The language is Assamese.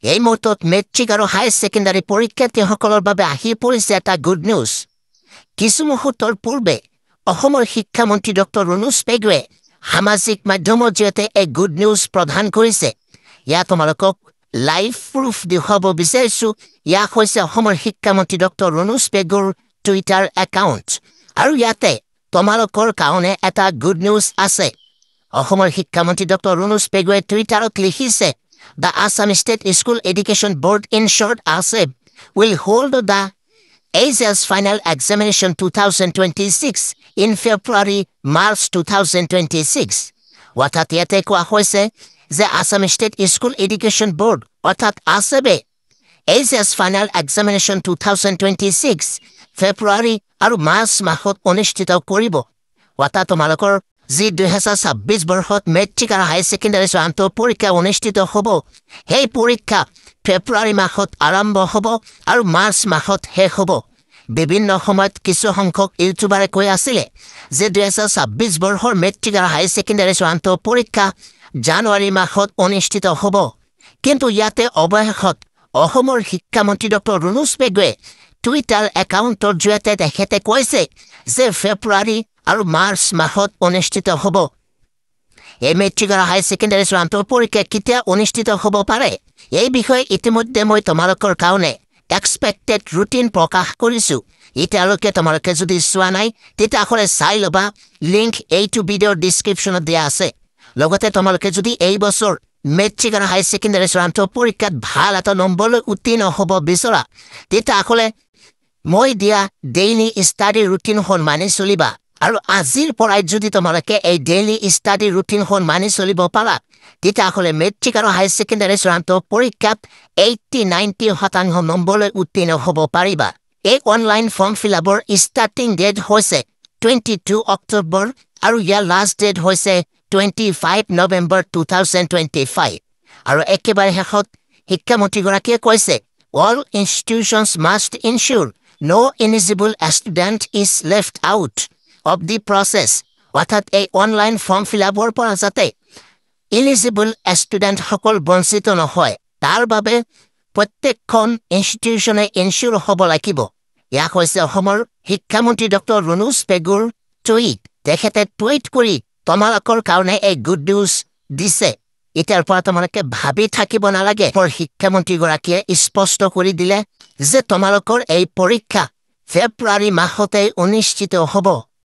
এই মুহূৰ্তত মেট্ৰিক আৰু হায়াৰ ছেকেণ্ডাৰী পৰীক্ষাৰ্থীসকলৰ বাবে আহি পৰিছে এটা গুড নিউজ। কিছু মুহূৰ্তৰ পূৰ্বে অসমৰ শিক্ষামন্ত্ৰী ডক্টৰ ৰণোজ পেগুৱে সামাজিক মাধ্যমৰ জৰিয়তে এক গুড নিউজ প্ৰদান কৰিছে। ইয়াত তোমালোকক লাইভ প্ৰুফ দেখুৱাব বিচাৰিছোঁ। ইয়াক হৈছে অসমৰ শিক্ষামন্ত্ৰী ডক্টৰ ৰণোজ পেগুৰ টুইটাৰ একাউণ্ট, আৰু ইয়াতে তোমালোকৰ কাৰণে এটা গুড নিউজ আছে। অসমৰ শিক্ষামন্ত্ৰী ডক্টৰ ৰণোজ পেগুৱে টুইটাৰত লিখিছে, The Assam State School Education Board in short ASEB will hold the ASES Final Examination 2026 in February-March 2026. অৰ্থাৎ ইয়াতে কোৱা হৈছে যে Assam state school education board অৰ্থাৎ ASEB ASES Final Examination 2026 ফেব্ৰুৱাৰী আৰু মাৰ্চ মাহত অনুষ্ঠিত কৰিব। অৰ্থাৎ তোমালোকৰ যি 2026 বৰ্ষত মেট্ৰিক আৰু হায়াৰ ছেকেণ্ডাৰী চূড়ান্ত পৰীক্ষা অনুষ্ঠিত হ'ব, সেই পৰীক্ষা ফেব্ৰুৱাৰী মাহত আৰম্ভ হ'ব আৰু মাৰ্চ মাহত শেষ হ'ব। বিভিন্ন সময়ত কিছু সংখ্যক ইউটিউবাৰে কৈ আছিলে যে 2026 বৰ্ষৰ মেট্ৰিক আৰু হায়াৰ ছেকেণ্ডাৰী চূড়ান্ত পৰীক্ষা জানুৱাৰী মাহত অনুষ্ঠিত হ'ব। কিন্তু ইয়াতে অৱশেষত অসমৰ শিক্ষামন্ত্ৰী ডক্টৰ ৰণোজ পেগুৱে টুইটাৰ একাউণ্টৰ জৰিয়তে তেখেতে কৈছে যে ফেব্ৰুৱাৰী আৰু মাৰ্চ মাহত অনুষ্ঠিত হ'ব। এই মেট্ৰিক আৰু হায়াৰ ছেকেণ্ডাৰী চূড়ান্ত পৰীক্ষা কেতিয়া অনুষ্ঠিত হ'ব পাৰে, এই বিষয়ে ইতিমধ্যে মই তোমালোকৰ কাৰণে এক্সপেক্টেড ৰুটিন প্ৰকাশ কৰিছোঁ। এতিয়ালৈকে তোমালোকে যদি চোৱা নাই তেতিয়াহ'লে চাই ল'বা, লিংক এইটো ভিডিঅ'ৰ ডিছক্ৰিপশ্যনত দিয়া আছে। লগতে তোমালোকে যদি এই বছৰ মেট্ৰিক আৰু হায়াৰ ছেকেণ্ডাৰী চূড়ান্ত পৰীক্ষাত ভাল এটা নম্বৰলৈ উত্তীৰ্ণ হ'ব বিচৰা, তেতিয়াহ'লে মই দিয়া ডেইলি ষ্টাডি ৰুটিনখন মানি চলিবা। আৰু আজিৰ পৰাই যদি তোমালোকে এই ডেইলি ষ্টাডি ৰুটিনখন মানি চলিব পাৰা, তেতিয়াহ'লে মেট্ৰিক আৰু হায়াৰ ছেকেণ্ডাৰী চূড়ান্ত পৰীক্ষাত 80-90% নম্বৰলৈ উত্তীৰ্ণ হ'ব পাৰিবা। এই অনলাইন ফৰ্ম ফিল-আপৰ ষ্টাৰ্টিং ডেট হৈছে 22 অক্টোবৰ আৰু ইয়াৰ লাষ্ট ডেট হৈছে 25 নৱেম্বৰ 2025। আৰু একেবাৰে শেষত শিক্ষামন্ত্ৰীগৰাকীয়ে কৈছে, All institutions must ensure no eligible student is left out of the process. অৰ্থাৎ এই অনলাইন ফৰ্ম ফিল-আপৰ পৰা যাতে ইলিজিবল ষ্টুডেণ্টসকল বঞ্চিত নহয়, তাৰ বাবে প্ৰত্যেকখন ইনষ্টিটিউশ্যনে এনচিয়ৰ হ'ব লাগিব। ইয়াক হৈছে অসমৰ শিক্ষামন্ত্ৰী ডক্টৰ ৰণোজ পেগুৰ টুইট। তেখেতে টুইট কৰি তোমালোকৰ কাৰণে এই গুড নিউজ দিছে। এতিয়াৰ পৰা তোমালোকে ভাবি থাকিব নালাগে। শিক্ষামন্ত্ৰীগৰাকীয়ে স্পষ্ট কৰি দিলে যে তোমালোকৰ এই পৰীক্ষা ফেব্ৰুৱাৰী মাহতেই অনুষ্ঠিত হ'ব।